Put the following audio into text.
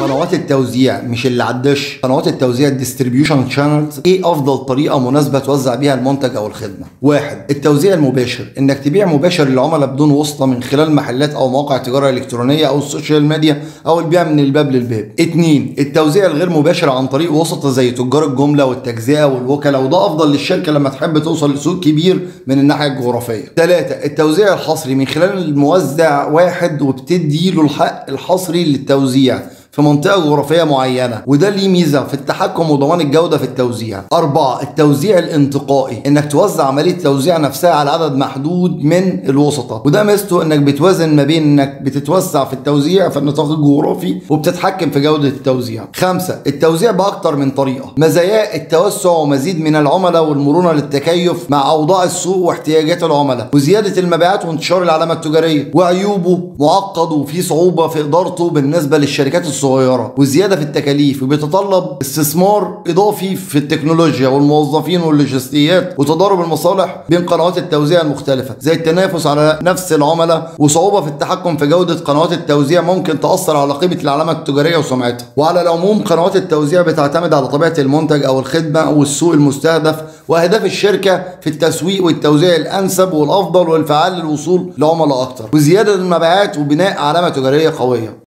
قنوات التوزيع مش اللي على الدش، قنوات التوزيع الديستريبيوشن شانلز. ايه افضل طريقه مناسبه توزع بيها المنتج او الخدمه؟ واحد، التوزيع المباشر، انك تبيع مباشر للعملاء بدون واسطه من خلال محلات او مواقع تجاره الكترونيه او السوشيال ميديا او البيع من الباب للباب. اتنين، التوزيع الغير مباشر عن طريق وسطه زي تجار الجمله والتجزئه والوكلاء، وده افضل للشركه لما تحب توصل لسوق كبير من الناحيه الجغرافيه. ثلاثة، التوزيع الحصري من خلال الموزع واحد وبتدي له الحق الحصري للتوزيع في منطقة جغرافية معينة، وده ليه ميزة في التحكم وضمان الجودة في التوزيع. أربعة، التوزيع الانتقائي، إنك توزع عملية التوزيع نفسها على عدد محدود من الوسطاء، وده ميزته إنك بتوازن ما بين إنك بتتوسع في التوزيع في النطاق الجغرافي وبتتحكم في جودة التوزيع. خمسة، التوزيع بأكتر من طريقة، مزاياه التوسع ومزيد من العملاء والمرونة للتكيف مع أوضاع السوق واحتياجات العملاء وزيادة المبيعات وانتشار العلامة التجارية. وعيوبه معقد وفيه صعوبة في إدارته بالنسبة للشركات الصغيرة وزيادة في التكاليف، وبيتطلب استثمار إضافي في التكنولوجيا والموظفين واللوجستيات وتضارب المصالح بين قنوات التوزيع المختلفة زي التنافس على نفس العملاء، وصعوبة في التحكم في جودة قنوات التوزيع ممكن تأثر على قيمة العلامة التجارية وسمعتها. وعلى العموم قنوات التوزيع بتعتمد على طبيعة المنتج أو الخدمة والسوق المستهدف وأهداف الشركة في التسويق والتوزيع الأنسب والأفضل والفعال للوصول لعملاء أكتر وزيادة المبيعات وبناء علامة تجارية قوية.